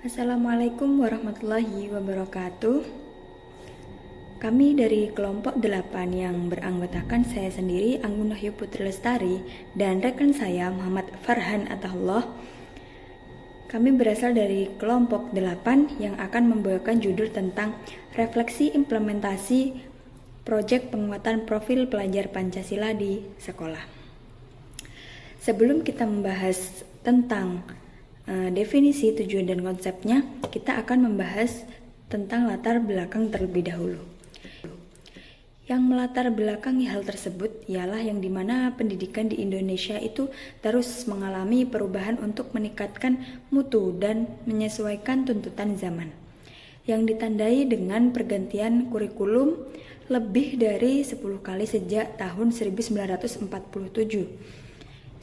Assalamualaikum warahmatullahi wabarakatuh. Kami dari kelompok 8 yang beranggotakan saya sendiri, Anggun Wahyu Putri Lestari, dan rekan saya Muhammad Farhan Atahullah. Kami berasal dari kelompok 8 yang akan membawakan judul tentang refleksi implementasi proyek penguatan profil pelajar Pancasila di sekolah. Sebelum kita membahas tentang definisi, tujuan, dan konsepnya, kita akan membahas tentang latar belakang terlebih dahulu. Yang melatar belakangi hal tersebut ialah yang dimana pendidikan di Indonesia itu terus mengalami perubahan untuk meningkatkan mutu dan menyesuaikan tuntutan zaman, yang ditandai dengan pergantian kurikulum lebih dari 10 kali sejak tahun 1947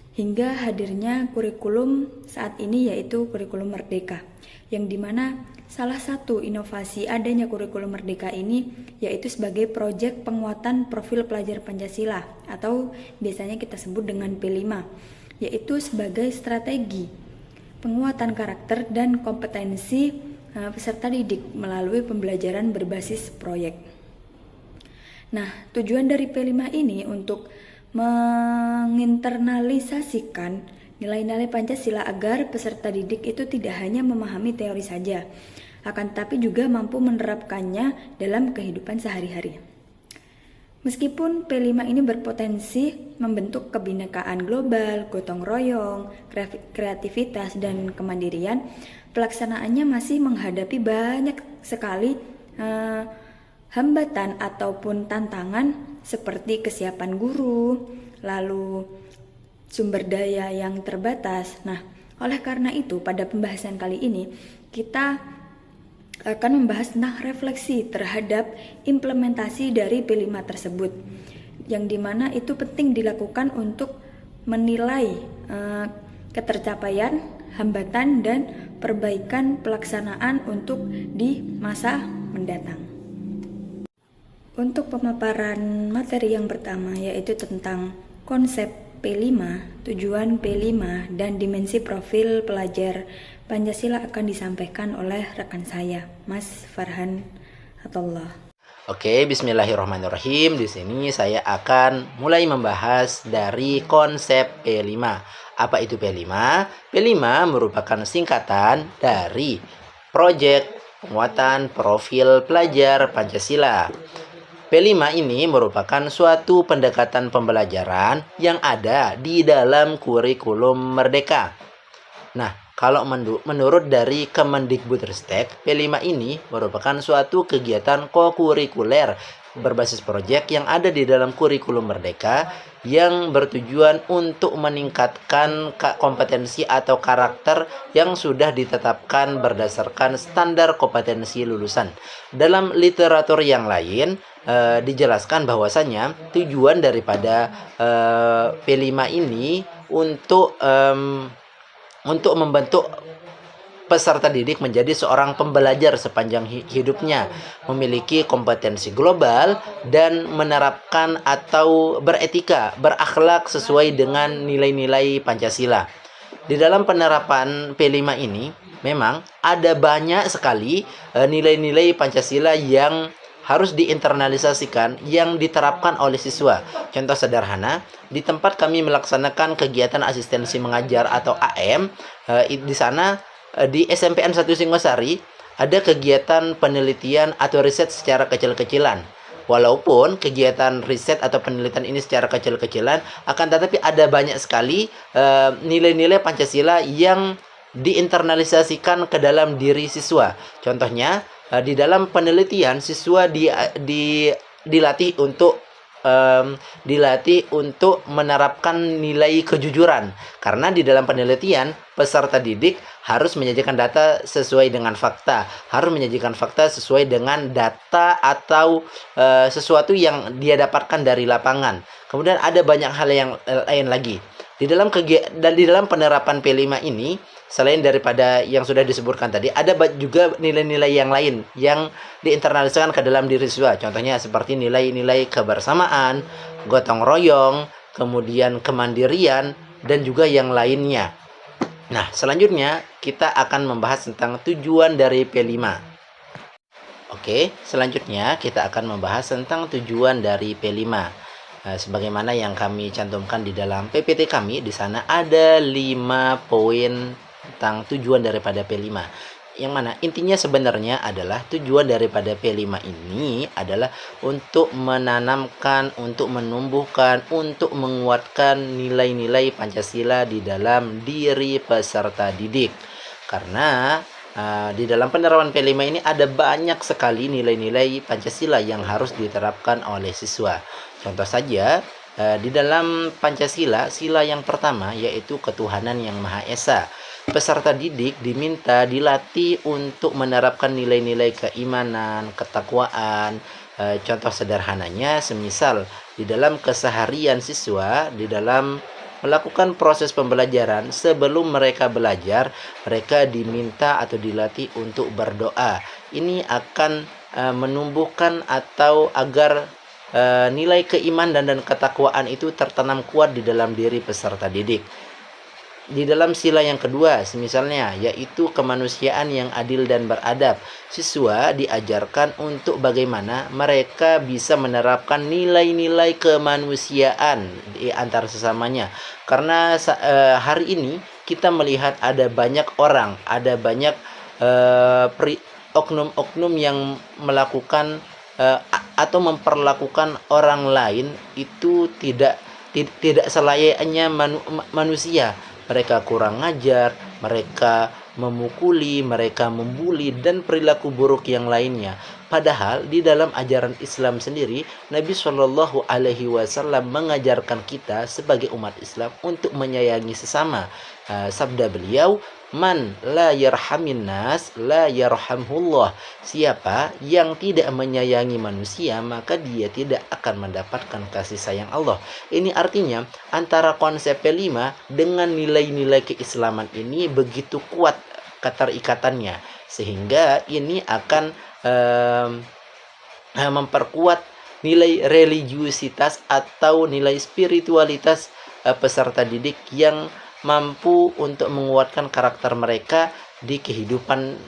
hingga hadirnya kurikulum saat ini, yaitu kurikulum Merdeka, yang dimana salah satu inovasi adanya kurikulum Merdeka ini yaitu sebagai proyek penguatan profil pelajar Pancasila atau biasanya kita sebut dengan P5, yaitu sebagai strategi penguatan karakter dan kompetensi peserta didik melalui pembelajaran berbasis proyek. Nah, tujuan dari P5 ini untuk menginternalisasikan nilai-nilai Pancasila agar peserta didik itu tidak hanya memahami teori saja, akan tetapi juga mampu menerapkannya dalam kehidupan sehari-hari. Meskipun P5 ini berpotensi membentuk kebinekaan global, gotong royong, kreativitas, dan kemandirian, pelaksanaannya masih menghadapi banyak sekali hambatan ataupun tantangan seperti kesiapan guru, lalu sumber daya yang terbatas. Nah, oleh karena itu pada pembahasan kali ini kita akan membahas tentang refleksi terhadap implementasi dari P5 tersebut, yang dimana itu penting dilakukan untuk menilai ketercapaian, hambatan, dan perbaikan pelaksanaan untuk di masa mendatang. Untuk pemaparan materi yang pertama, yaitu tentang konsep P5, tujuan P5, dan dimensi profil pelajar Pancasila akan disampaikan oleh rekan saya, Mas Farhan Atahullah. Oke, bismillahirrahmanirrahim. Di sini saya akan mulai membahas dari konsep P5. Apa itu P5? P5 merupakan singkatan dari Proyek Penguatan Profil Pelajar Pancasila. P5 ini merupakan suatu pendekatan pembelajaran yang ada di dalam kurikulum Merdeka. Nah, kalau menurut dari Kemendikbudristek, P5 ini merupakan suatu kegiatan kokurikuler berbasis proyek yang ada di dalam kurikulum Merdeka yang bertujuan untuk meningkatkan kompetensi atau karakter yang sudah ditetapkan berdasarkan standar kompetensi lulusan. Dalam literatur yang lain dijelaskan bahwasanya tujuan daripada P5 ini untuk membentuk peserta didik menjadi seorang pembelajar sepanjang hidupnya, memiliki kompetensi global, dan menerapkan atau beretika, berakhlak sesuai dengan nilai-nilai Pancasila. Di dalam penerapan P5 ini, memang ada banyak sekali nilai-nilai Pancasila yang harus diinternalisasikan yang diterapkan oleh siswa. Contoh sederhana, di tempat kami melaksanakan kegiatan asistensi mengajar atau AM, di sana di SMPN 1 Singosari ada kegiatan penelitian atau riset secara kecil-kecilan. Walaupun kegiatan riset atau penelitian ini secara kecil-kecilan, akan tetapi ada banyak sekali nilai-nilai Pancasila yang diinternalisasikan ke dalam diri siswa. Contohnya, di dalam penelitian siswa dilatih untuk menerapkan nilai kejujuran, karena di dalam penelitian peserta didik harus menyajikan data sesuai dengan fakta, harus menyajikan fakta sesuai dengan data atau sesuatu yang dia dapatkan dari lapangan. Kemudian ada banyak hal yang lain lagi di dalam penerapan P5 ini. Selain daripada yang sudah disebutkan tadi, ada juga nilai-nilai yang lain yang diinternalisasikan ke dalam diri siswa. Contohnya seperti nilai-nilai kebersamaan, gotong royong, kemudian kemandirian, dan juga yang lainnya. Nah, selanjutnya kita akan membahas tentang tujuan dari P5. Oke, selanjutnya kita akan membahas tentang tujuan dari P5. Sebagaimana yang kami cantumkan di dalam PPT kami, di sana ada 5 poin tentang tujuan daripada P5. Yang mana intinya sebenarnya adalah tujuan daripada P5 ini adalah untuk menanamkan, untuk menumbuhkan, untuk menguatkan nilai-nilai Pancasila di dalam diri peserta didik. Karena di dalam penerapan P5 ini ada banyak sekali nilai-nilai Pancasila yang harus diterapkan oleh siswa. Contoh saja, di dalam Pancasila, sila yang pertama yaitu ketuhanan yang Maha Esa. Peserta didik diminta dilatih untuk menerapkan nilai-nilai keimanan, ketakwaan. Contoh sederhananya, semisal di dalam keseharian siswa, di dalam melakukan proses pembelajaran, sebelum mereka belajar, mereka diminta atau dilatih untuk berdoa. Ini akan menumbuhkan atau agar nilai keimanan dan ketakwaan itu tertanam kuat di dalam diri peserta didik. Di dalam sila yang kedua, misalnya, yaitu kemanusiaan yang adil dan beradab. Siswa diajarkan untuk bagaimana mereka bisa menerapkan nilai-nilai kemanusiaan di antar sesamanya. Karena hari ini kita melihat ada banyak orang, ada banyak oknum-oknum yang melakukan atau memperlakukan orang lain itu tidak selayaknya manusia. Mereka kurang ajar, mereka memukuli, mereka membuli, dan perilaku buruk yang lainnya. Padahal di dalam ajaran Islam sendiri, Nabi Shallallahu Alaihi Wasallam mengajarkan kita sebagai umat Islam untuk menyayangi sesama. Sabda beliau, "Man la yarhamin nas la yarhamhullah." Siapa yang tidak menyayangi manusia, maka dia tidak akan mendapatkan kasih sayang Allah. Ini artinya antara konsep P5 dengan nilai-nilai keislaman ini begitu kuat keterikatannya, sehingga ini akan memperkuat nilai religiusitas atau nilai spiritualitas peserta didik yang mampu untuk menguatkan karakter mereka di kehidupan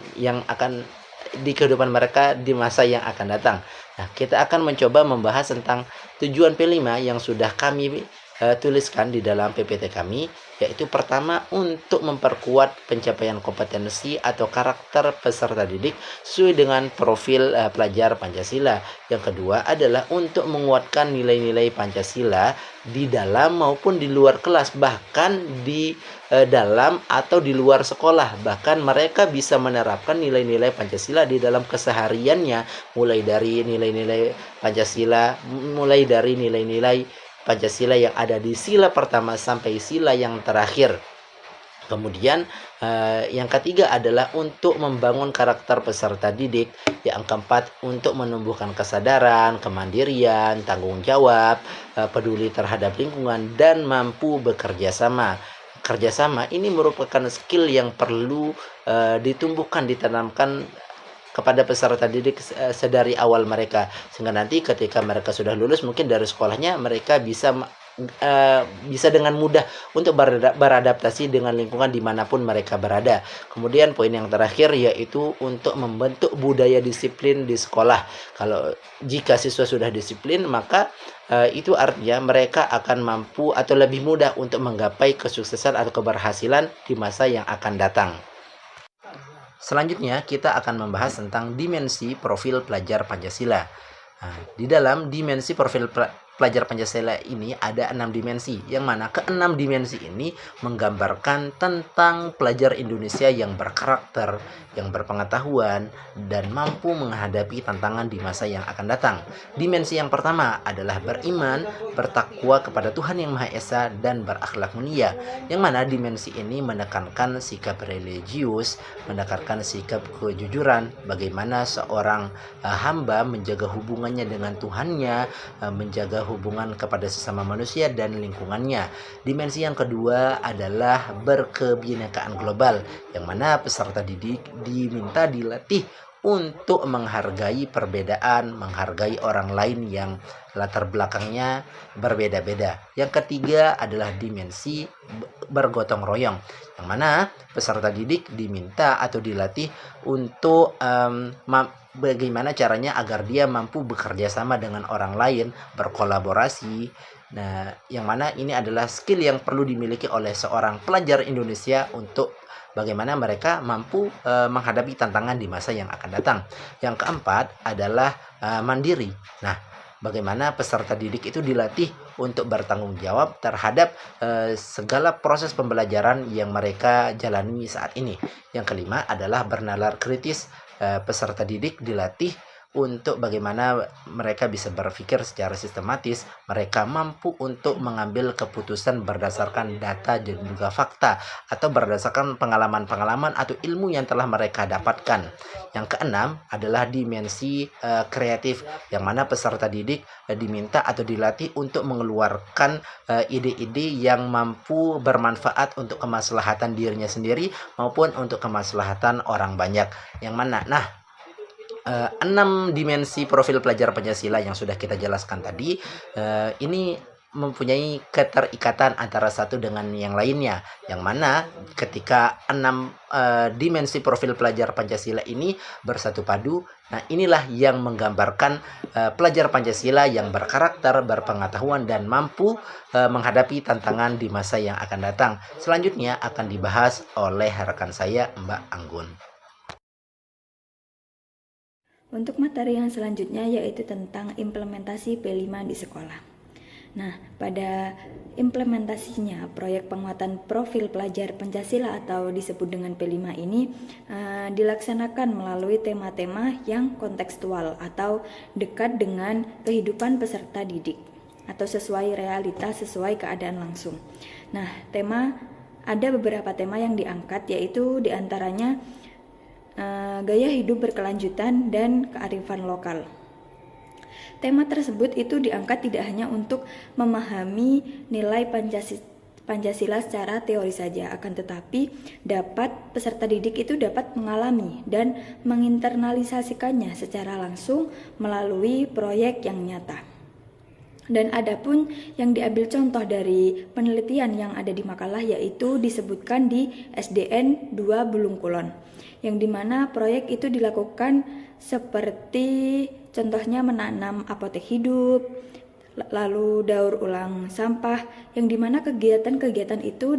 mereka di masa yang akan datang. Nah, kita akan mencoba membahas tentang tujuan P5 yang sudah kami tuliskan di dalam PPT kami, yaitu pertama untuk memperkuat pencapaian kompetensi atau karakter peserta didik sesuai dengan profil pelajar Pancasila. Yang kedua adalah untuk menguatkan nilai-nilai Pancasila di dalam maupun di luar kelas, bahkan di dalam atau di luar sekolah. Bahkan mereka bisa menerapkan nilai-nilai Pancasila di dalam kesehariannya, mulai dari nilai-nilai Pancasila, mulai dari nilai-nilai Pancasila yang ada di sila pertama sampai sila yang terakhir. Kemudian yang ketiga adalah untuk membangun karakter peserta didik. Yang keempat, untuk menumbuhkan kesadaran, kemandirian, tanggung jawab, peduli terhadap lingkungan, dan mampu bekerja sama. Kerjasama ini merupakan skill yang perlu ditumbuhkan, ditanamkan kepada peserta didik sedari awal mereka, sehingga nanti ketika mereka sudah lulus mungkin dari sekolahnya, mereka bisa dengan mudah untuk beradaptasi dengan lingkungan dimanapun mereka berada. Kemudian poin yang terakhir yaitu untuk membentuk budaya disiplin di sekolah. Kalau jika siswa sudah disiplin, maka itu artinya mereka akan mampu atau lebih mudah untuk menggapai kesuksesan atau keberhasilan di masa yang akan datang. Selanjutnya kita akan membahas tentang dimensi profil pelajar Pancasila. Nah, di dalam dimensi profil pelajar Pancasila ini ada 6 dimensi, yang mana ke-6 dimensi ini menggambarkan tentang pelajar Indonesia yang berkarakter, yang berpengetahuan, dan mampu menghadapi tantangan di masa yang akan datang. Dimensi yang pertama adalah beriman, bertakwa kepada Tuhan Yang Maha Esa, dan berakhlak mulia, yang mana dimensi ini menekankan sikap religius, menekankan sikap kejujuran, bagaimana seorang hamba menjaga hubungannya dengan Tuhannya, menjaga hubungan kepada sesama manusia dan lingkungannya. Dimensi yang kedua adalah berkebinekaan global, yang mana peserta didik diminta dilatih untuk menghargai perbedaan, menghargai orang lain yang latar belakangnya berbeda-beda. Yang ketiga adalah dimensi bergotong royong, yang mana peserta didik diminta atau dilatih untuk bagaimana caranya agar dia mampu bekerja sama dengan orang lain, berkolaborasi. Nah, yang mana ini adalah skill yang perlu dimiliki oleh seorang pelajar Indonesia untuk bagaimana mereka mampu menghadapi tantangan di masa yang akan datang. Yang keempat adalah mandiri. Nah, bagaimana peserta didik itu dilatih untuk bertanggung jawab terhadap segala proses pembelajaran yang mereka jalani saat ini. Yang kelima adalah bernalar kritis. Peserta didik dilatih untuk bagaimana mereka bisa berpikir secara sistematis, mereka mampu untuk mengambil keputusan berdasarkan data dan juga fakta atau berdasarkan pengalaman-pengalaman atau ilmu yang telah mereka dapatkan. Yang keenam adalah dimensi kreatif, yang mana peserta didik diminta atau dilatih untuk mengeluarkan ide-ide yang mampu bermanfaat untuk kemaslahatan dirinya sendiri maupun untuk kemaslahatan orang banyak. Yang mana, 6 dimensi profil pelajar Pancasila yang sudah kita jelaskan tadi ini mempunyai keterikatan antara satu dengan yang lainnya, yang mana ketika 6 dimensi profil pelajar Pancasila ini bersatu padu, nah inilah yang menggambarkan pelajar Pancasila yang berkarakter, berpengetahuan dan mampu menghadapi tantangan di masa yang akan datang. Selanjutnya akan dibahas oleh rekan saya, Mbak Anggun. Untuk materi yang selanjutnya yaitu tentang implementasi P5 di sekolah. Nah, pada implementasinya proyek penguatan profil pelajar Pancasila atau disebut dengan P5 ini dilaksanakan melalui tema-tema yang kontekstual atau dekat dengan kehidupan peserta didik atau sesuai realitas, sesuai keadaan langsung. Nah, ada beberapa tema yang diangkat, yaitu diantaranya gaya hidup berkelanjutan dan kearifan lokal. Tema tersebut itu diangkat tidak hanya untuk memahami nilai Pancasila secara teori saja, akan tetapi peserta didik itu dapat mengalami dan menginternalisasikannya secara langsung melalui proyek yang nyata. Dan adapun yang diambil contoh dari penelitian yang ada di makalah yaitu disebutkan di SDN 2 Bulung Kulon, yang dimana proyek itu dilakukan seperti contohnya menanam apotek hidup, lalu daur ulang sampah, yang dimana kegiatan-kegiatan itu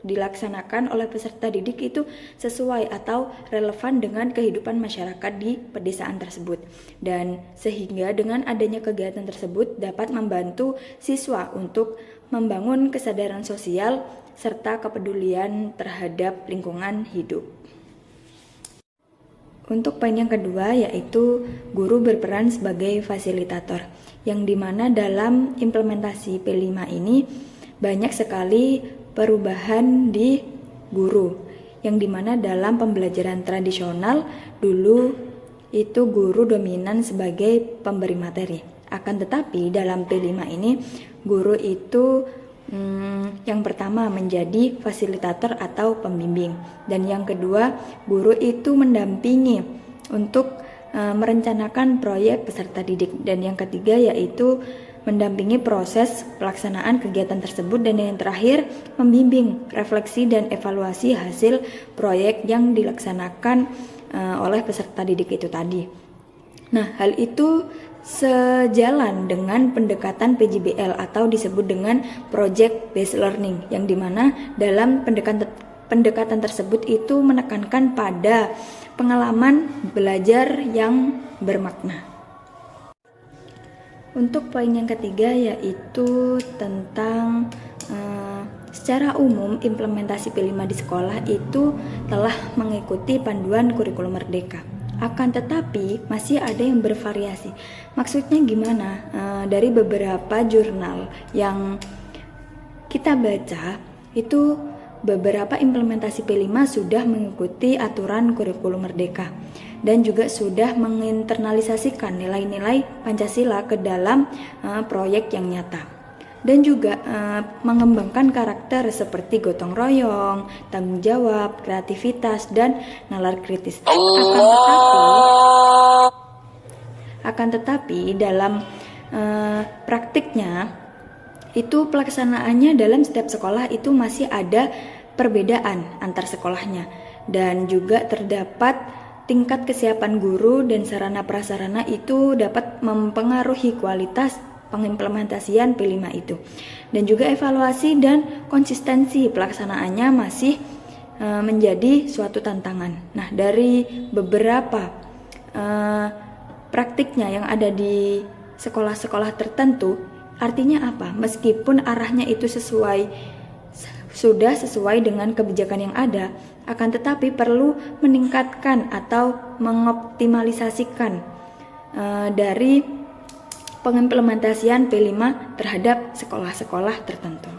dilaksanakan oleh peserta didik itu sesuai atau relevan dengan kehidupan masyarakat di pedesaan tersebut, dan sehingga dengan adanya kegiatan tersebut dapat membantu siswa untuk membangun kesadaran sosial serta kepedulian terhadap lingkungan hidup. Untuk poin yang kedua yaitu guru berperan sebagai fasilitator, yang dimana dalam implementasi P5 ini banyak sekali perubahan di guru, yang dimana dalam pembelajaran tradisional dulu itu guru dominan sebagai pemberi materi, akan tetapi dalam P5 ini guru itu yang pertama menjadi fasilitator atau pembimbing, dan yang kedua guru itu mendampingi untuk merencanakan proyek peserta didik, dan yang ketiga yaitu mendampingi proses pelaksanaan kegiatan tersebut, dan yang terakhir membimbing refleksi dan evaluasi hasil proyek yang dilaksanakan oleh peserta didik itu tadi. Nah, hal itu sejalan dengan pendekatan PJBL atau disebut dengan Project Based Learning, yang dimana dalam pendekatan tersebut itu menekankan pada pengalaman belajar yang bermakna. Untuk poin yang ketiga yaitu tentang secara umum implementasi P5 di sekolah itu telah mengikuti panduan kurikulum merdeka. Akan tetapi masih ada yang bervariasi. Maksudnya gimana? Dari beberapa jurnal yang kita baca itu beberapa implementasi P5 sudah mengikuti aturan kurikulum merdeka dan juga sudah menginternalisasikan nilai-nilai Pancasila ke dalam proyek yang nyata. dan juga mengembangkan karakter seperti gotong royong, tanggung jawab, kreativitas, dan nalar kritis. Akan tetapi dalam praktiknya itu pelaksanaannya dalam setiap sekolah itu masih ada perbedaan antar sekolahnya, dan juga terdapat tingkat kesiapan guru dan sarana prasarana itu dapat mempengaruhi kualitas pengimplementasian P5 itu, dan juga evaluasi dan konsistensi pelaksanaannya masih menjadi suatu tantangan. Nah, dari beberapa praktiknya yang ada di sekolah-sekolah tertentu, artinya apa? Meskipun arahnya itu sudah sesuai dengan kebijakan yang ada, akan tetapi perlu meningkatkan atau mengoptimalisasikan dari pengimplementasian P5 terhadap sekolah-sekolah tertentu.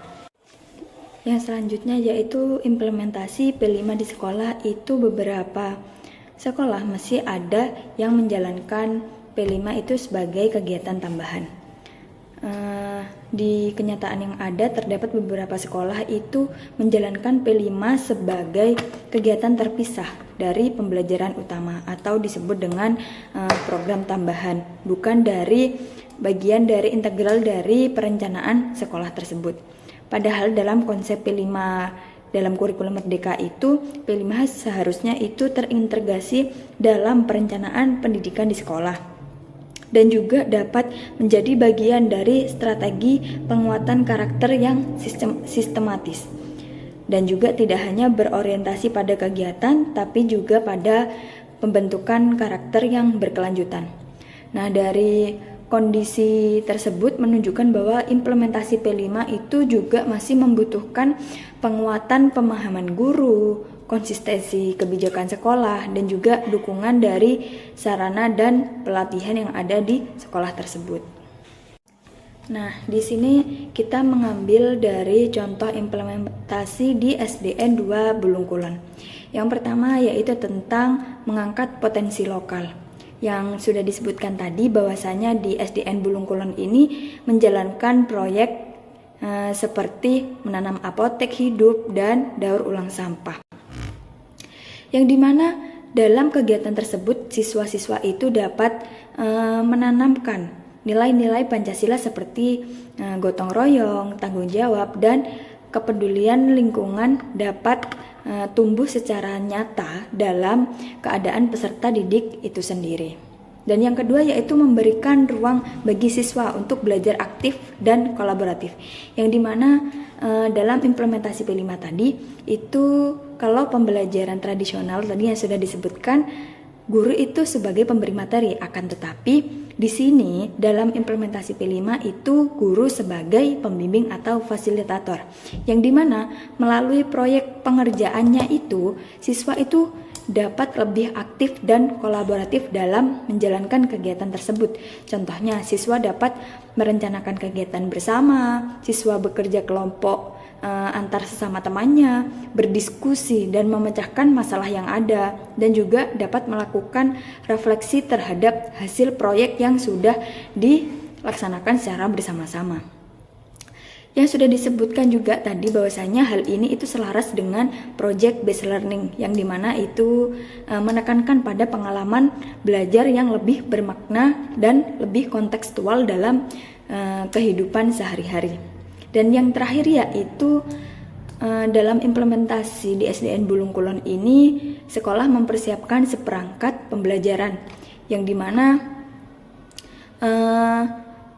Yang selanjutnya yaitu implementasi P5 di sekolah. Itu beberapa sekolah masih ada yang menjalankan P5 itu sebagai kegiatan tambahan. Di kenyataan yang ada terdapat beberapa sekolah itu menjalankan P5 sebagai kegiatan terpisah dari pembelajaran utama atau disebut dengan program tambahan, bukan dari bagian dari integral dari perencanaan sekolah tersebut. Padahal dalam konsep P5 dalam kurikulum Merdeka itu, P5 seharusnya itu terintegrasi dalam perencanaan pendidikan di sekolah, dan juga dapat menjadi bagian dari strategi penguatan karakter yang sistematis, dan juga tidak hanya berorientasi pada kegiatan tapi juga pada pembentukan karakter yang berkelanjutan. Nah, dari kondisi tersebut menunjukkan bahwa implementasi P5 itu juga masih membutuhkan penguatan pemahaman guru, konsistensi kebijakan sekolah, dan juga dukungan dari sarana dan pelatihan yang ada di sekolah tersebut. Nah, di sini kita mengambil dari contoh implementasi di SDN 2 Bulungkulon. Yang pertama yaitu tentang mengangkat potensi lokal. Yang sudah disebutkan tadi bahwasanya di SDN Bulungkulon ini menjalankan proyek seperti menanam apotek hidup dan daur ulang sampah, yang dimana dalam kegiatan tersebut siswa-siswa itu dapat menanamkan nilai-nilai Pancasila seperti gotong royong, tanggung jawab, dan kepedulian lingkungan dapat tumbuh secara nyata dalam keadaan peserta didik itu sendiri. Dan yang kedua yaitu memberikan ruang bagi siswa untuk belajar aktif dan kolaboratif, yang dimana dalam implementasi P5 tadi itu kalau pembelajaran tradisional tadi yang sudah disebutkan, guru itu sebagai pemberi materi, akan tetapi di sini dalam implementasi P5 itu guru sebagai pembimbing atau fasilitator, yang dimana melalui proyek pengerjaannya itu siswa itu dapat lebih aktif dan kolaboratif dalam menjalankan kegiatan tersebut. Contohnya, siswa dapat merencanakan kegiatan bersama, siswa bekerja kelompok antar sesama temannya, berdiskusi dan memecahkan masalah yang ada, dan juga dapat melakukan refleksi terhadap hasil proyek yang sudah dilaksanakan secara bersama-sama. Yang sudah disebutkan juga tadi bahwasanya hal ini itu selaras dengan project based learning, yang dimana itu menekankan pada pengalaman belajar yang lebih bermakna dan lebih kontekstual dalam kehidupan sehari-hari. Dan yang terakhir yaitu dalam implementasi di SDN Bulungkulon ini, sekolah mempersiapkan seperangkat pembelajaran, yang dimana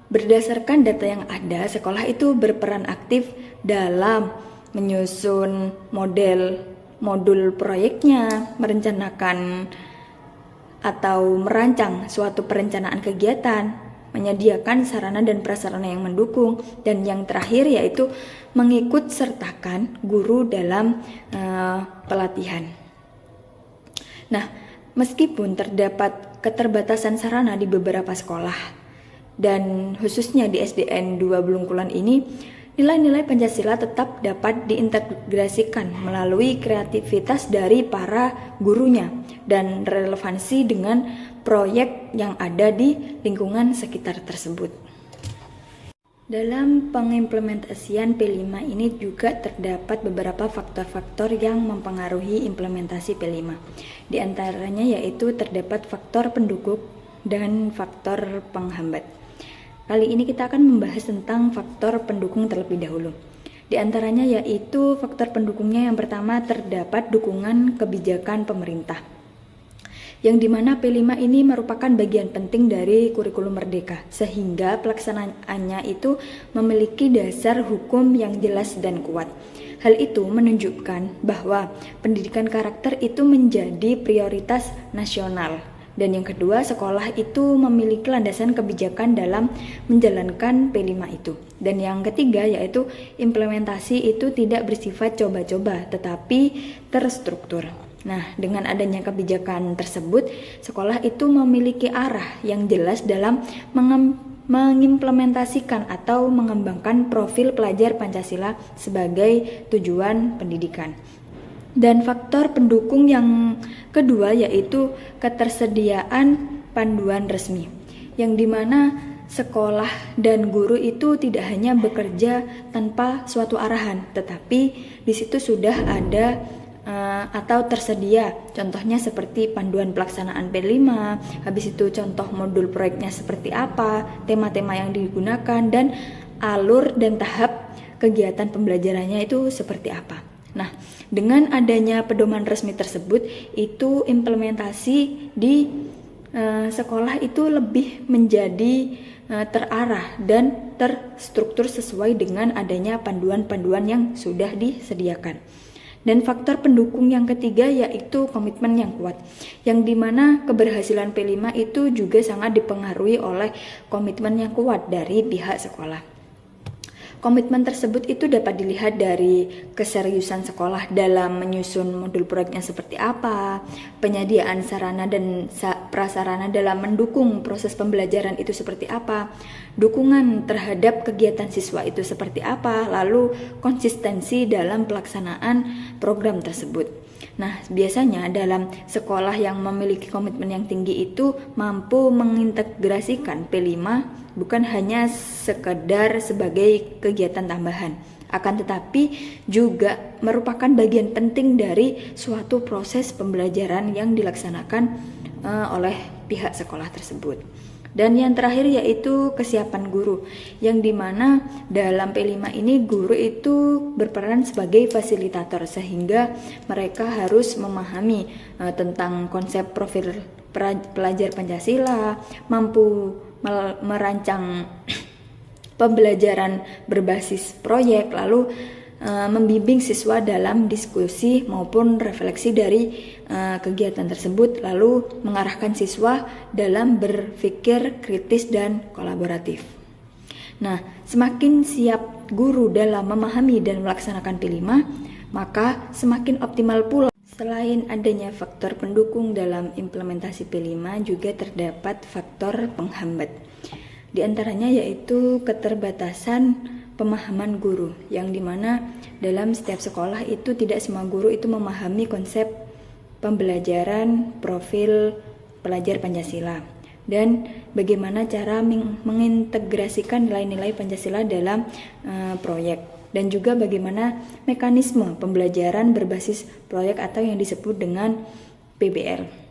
berdasarkan data yang ada, sekolah itu berperan aktif dalam menyusun modul proyeknya, merencanakan atau merancang suatu perencanaan kegiatan, menyediakan sarana dan prasarana yang mendukung, dan yang terakhir yaitu mengikut sertakan guru dalam pelatihan. Nah, meskipun terdapat keterbatasan sarana di beberapa sekolah, dan khususnya di SDN 2 Bulungkulon ini, nilai-nilai Pancasila tetap dapat diintegrasikan melalui kreativitas dari para gurunya dan relevansi dengan proyek yang ada di lingkungan sekitar tersebut. Dalam pengimplementasian P5 ini juga terdapat beberapa faktor-faktor yang mempengaruhi implementasi P5. Di antaranya yaitu terdapat faktor pendukung dan faktor penghambat. Kali ini kita akan membahas tentang faktor pendukung terlebih dahulu. Di antaranya yaitu faktor pendukungnya yang pertama terdapat dukungan kebijakan pemerintah, yang dimana P5 ini merupakan bagian penting dari kurikulum merdeka, sehingga pelaksanaannya itu memiliki dasar hukum yang jelas dan kuat. Hal itu menunjukkan bahwa pendidikan karakter itu menjadi prioritas nasional. Dan yang kedua, sekolah itu memiliki landasan kebijakan dalam menjalankan P5 itu. Dan yang ketiga yaitu implementasi itu tidak bersifat coba-coba, tetapi terstruktur. Nah, dengan adanya kebijakan tersebut, sekolah itu memiliki arah yang jelas dalam mengimplementasikan atau mengembangkan profil pelajar Pancasila sebagai tujuan pendidikan. Dan faktor pendukung yang kedua yaitu ketersediaan panduan resmi, yang dimana sekolah dan guru itu tidak hanya bekerja tanpa suatu arahan, tetapi di situ sudah ada atau tersedia contohnya seperti panduan pelaksanaan P5, habis itu contoh modul proyeknya seperti apa, tema-tema yang digunakan, dan alur dan tahap kegiatan pembelajarannya itu seperti apa. Nah, dengan adanya pedoman resmi tersebut, itu implementasi di sekolah itu lebih menjadi terarah dan terstruktur sesuai dengan adanya panduan-panduan yang sudah disediakan. Dan faktor pendukung yang ketiga yaitu komitmen yang kuat, yang dimana keberhasilan P5 itu juga sangat dipengaruhi oleh komitmen yang kuat dari pihak sekolah. Komitmen tersebut itu dapat dilihat dari keseriusan sekolah dalam menyusun modul proyeknya seperti apa, penyediaan sarana dan prasarana dalam mendukung proses pembelajaran itu seperti apa, dukungan terhadap kegiatan siswa itu seperti apa, lalu konsistensi dalam pelaksanaan program tersebut. Nah, biasanya dalam sekolah yang memiliki komitmen yang tinggi itu mampu mengintegrasikan P5 bukan hanya sekedar sebagai kegiatan tambahan, akan tetapi juga merupakan bagian penting dari suatu proses pembelajaran yang dilaksanakan oleh pihak sekolah tersebut. Dan yang terakhir yaitu kesiapan guru, yang dimana dalam P5 ini guru itu berperan sebagai fasilitator, sehingga mereka harus memahami tentang konsep profil pelajar Pancasila, mampu merancang pembelajaran berbasis proyek, lalu membimbing siswa dalam diskusi maupun refleksi dari kegiatan tersebut, lalu mengarahkan siswa dalam berpikir kritis dan kolaboratif. Nah, semakin siap guru dalam memahami dan melaksanakan P5, maka semakin optimal pula. Selain adanya faktor pendukung dalam implementasi P5, juga terdapat faktor penghambat. Di antaranya yaitu keterbatasan pemahaman guru, yang dimana dalam setiap sekolah itu tidak semua guru itu memahami konsep pembelajaran profil pelajar Pancasila dan bagaimana cara mengintegrasikan nilai-nilai Pancasila dalam proyek, dan juga bagaimana mekanisme pembelajaran berbasis proyek atau yang disebut dengan PBL.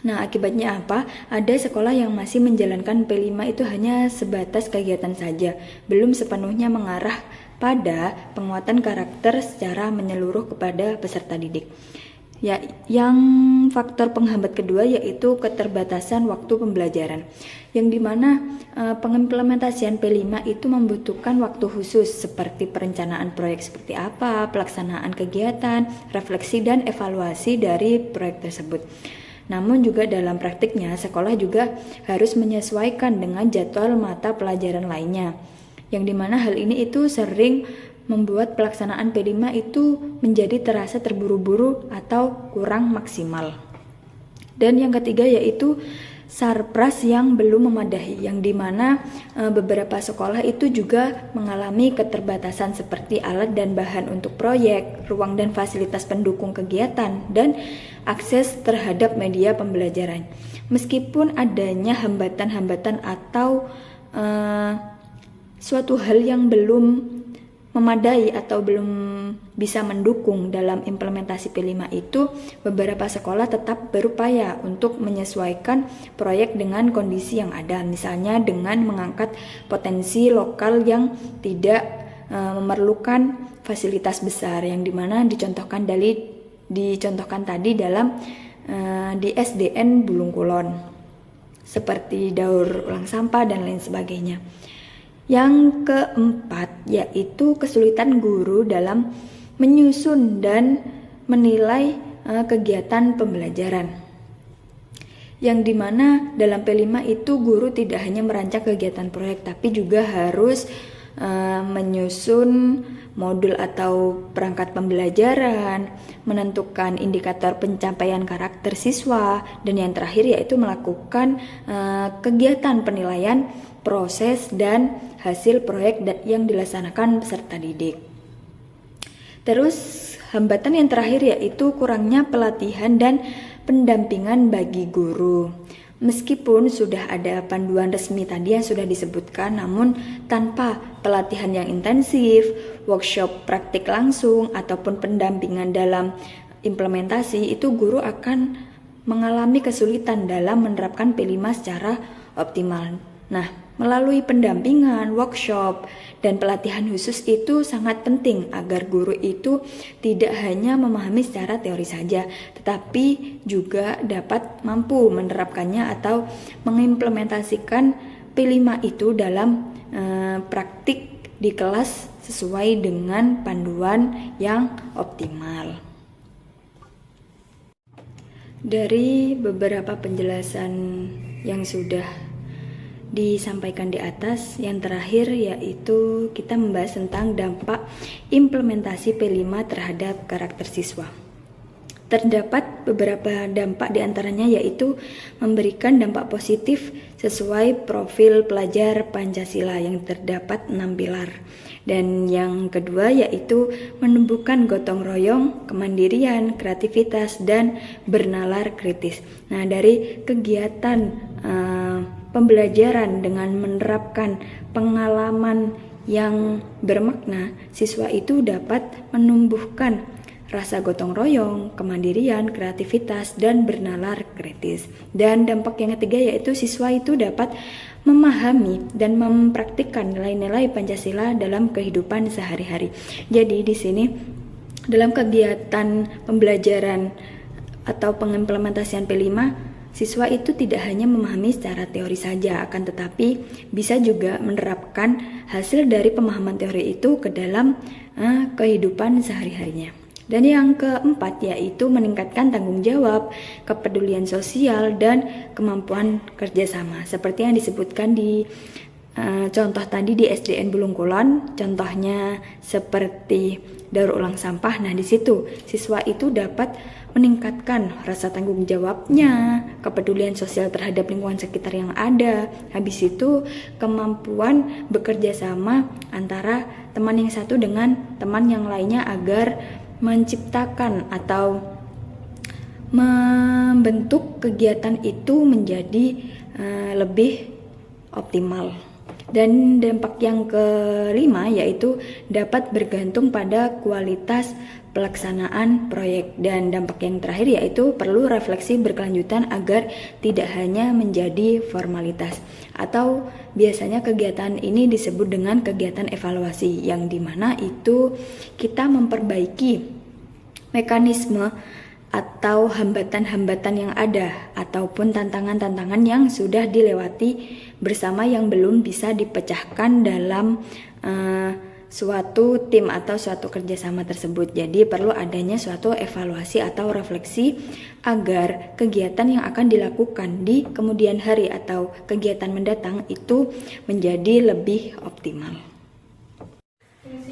Nah, akibatnya apa? Ada sekolah yang masih menjalankan P5 itu hanya sebatas kegiatan saja, belum sepenuhnya mengarah pada penguatan karakter secara menyeluruh kepada peserta didik. Ya, yang faktor penghambat kedua yaitu keterbatasan waktu pembelajaran, yang dimana pengimplementasian P5 itu membutuhkan waktu khusus seperti perencanaan proyek seperti apa, pelaksanaan kegiatan, refleksi dan evaluasi dari proyek tersebut. Namun juga dalam praktiknya sekolah juga harus menyesuaikan dengan jadwal mata pelajaran lainnya, yang dimana hal ini itu sering membuat pelaksanaan P5 itu menjadi terasa terburu-buru atau kurang maksimal. Dan yang ketiga yaitu sarpras yang belum memadai, yang dimana beberapa sekolah itu juga mengalami keterbatasan seperti alat dan bahan untuk proyek, ruang dan fasilitas pendukung kegiatan, dan akses terhadap media pembelajaran. Meskipun adanya hambatan-hambatan atau suatu hal yang belum memadai atau belum bisa mendukung dalam implementasi P5 itu, beberapa sekolah tetap berupaya untuk menyesuaikan proyek dengan kondisi yang ada, misalnya dengan mengangkat potensi lokal yang tidak memerlukan fasilitas besar, yang dimana dicontohkan tadi dalam di SDN Bulung Kulon, seperti daur ulang sampah dan lain sebagainya. Yang keempat yaitu kesulitan guru dalam menyusun dan menilai kegiatan pembelajaran, yang dimana dalam P5 itu guru tidak hanya merancang kegiatan proyek tapi juga harus menyusun modul atau perangkat pembelajaran, menentukan indikator pencapaian karakter siswa, dan yang terakhir yaitu melakukan kegiatan penilaian proses dan hasil proyek yang dilaksanakan peserta didik. Terus hambatan yang terakhir yaitu kurangnya pelatihan dan pendampingan bagi guru. Meskipun sudah ada panduan resmi tadi yang sudah disebutkan, namun tanpa pelatihan yang intensif, workshop praktik langsung, ataupun pendampingan dalam implementasi, itu guru akan mengalami kesulitan dalam menerapkan P5 secara optimal. Nah, melalui pendampingan, workshop, dan pelatihan khusus itu sangat penting agar guru itu tidak hanya memahami secara teori saja, tetapi juga dapat mampu menerapkannya atau mengimplementasikan P5 itu dalam praktik di kelas sesuai dengan panduan yang optimal. Dari beberapa penjelasan yang sudah disampaikan di atas, yang terakhir yaitu kita membahas tentang dampak implementasi P5 terhadap karakter siswa. Terdapat beberapa dampak diantaranya yaitu memberikan dampak positif sesuai profil pelajar Pancasila yang terdapat 6 pilar. Dan yang kedua yaitu menumbuhkan gotong royong, kemandirian, kreativitas, dan bernalar kritis. Nah, dari kegiatan pembelajaran dengan menerapkan pengalaman yang bermakna, siswa itu dapat menumbuhkan rasa gotong royong, kemandirian, kreativitas, dan bernalar kritis. Dan dampak yang ketiga yaitu siswa itu dapat memahami dan mempraktikkan nilai-nilai Pancasila dalam kehidupan sehari-hari. Jadi di sini dalam kegiatan pembelajaran atau pengimplementasian P5, siswa itu tidak hanya memahami secara teori saja, akan tetapi bisa juga menerapkan hasil dari pemahaman teori itu ke dalam kehidupan sehari-harinya. Dan yang keempat yaitu meningkatkan tanggung jawab, kepedulian sosial, dan kemampuan kerjasama. Seperti yang disebutkan di contoh tadi di SDN Bulung Kulon, contohnya seperti daur ulang sampah. Nah, di situ siswa itu dapat meningkatkan rasa tanggung jawabnya, kepedulian sosial terhadap lingkungan sekitar yang ada. Habis itu kemampuan bekerja sama antara teman yang satu dengan teman yang lainnya agar menciptakan atau membentuk kegiatan itu menjadi lebih optimal. Dan dampak yang kelima yaitu dapat bergantung pada kualitas pelaksanaan proyek. Dan dampak yang terakhir yaitu perlu refleksi berkelanjutan agar tidak hanya menjadi formalitas. Atau biasanya kegiatan ini disebut dengan kegiatan evaluasi, yang dimana itu kita memperbaiki mekanisme atau hambatan-hambatan yang ada ataupun tantangan-tantangan yang sudah dilewati bersama yang belum bisa dipecahkan dalam suatu tim atau suatu kerjasama tersebut. Jadi perlu adanya suatu evaluasi atau refleksi agar kegiatan yang akan dilakukan di kemudian hari atau kegiatan mendatang itu menjadi lebih optimal.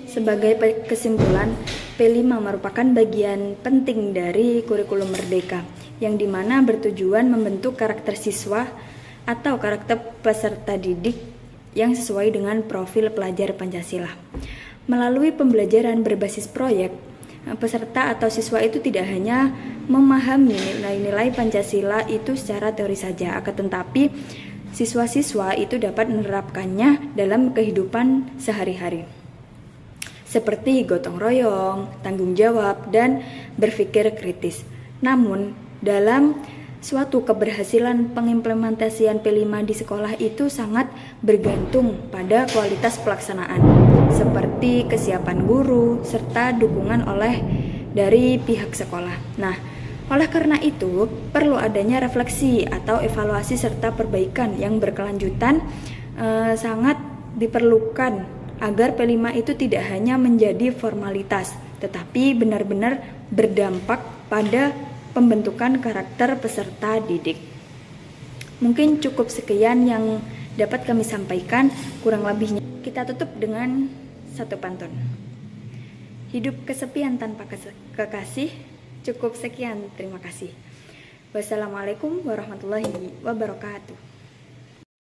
Sebagai kesimpulan, P5 merupakan bagian penting dari kurikulum Merdeka, yang dimana bertujuan membentuk karakter siswa atau karakter peserta didik yang sesuai dengan profil pelajar Pancasila. Melalui pembelajaran berbasis proyek, peserta atau siswa itu tidak hanya memahami nilai-nilai Pancasila itu secara teori saja, akan tetapi siswa-siswa itu dapat menerapkannya dalam kehidupan sehari-hari. Seperti gotong royong, tanggung jawab, dan berpikir kritis. Namun, dalam suatu keberhasilan pengimplementasian P5 di sekolah itu sangat bergantung pada kualitas pelaksanaan, seperti kesiapan guru, serta dukungan dari pihak sekolah. Nah, oleh karena itu, perlu adanya refleksi atau evaluasi serta perbaikan yang berkelanjutan sangat diperlukan agar P5 itu tidak hanya menjadi formalitas, tetapi benar-benar berdampak pada pembentukan karakter peserta didik. Mungkin cukup sekian yang dapat kami sampaikan, kurang lebihnya kita tutup dengan satu pantun. Hidup kesepian tanpa kekasih. Cukup sekian, terima kasih. Wassalamualaikum warahmatullahi wabarakatuh.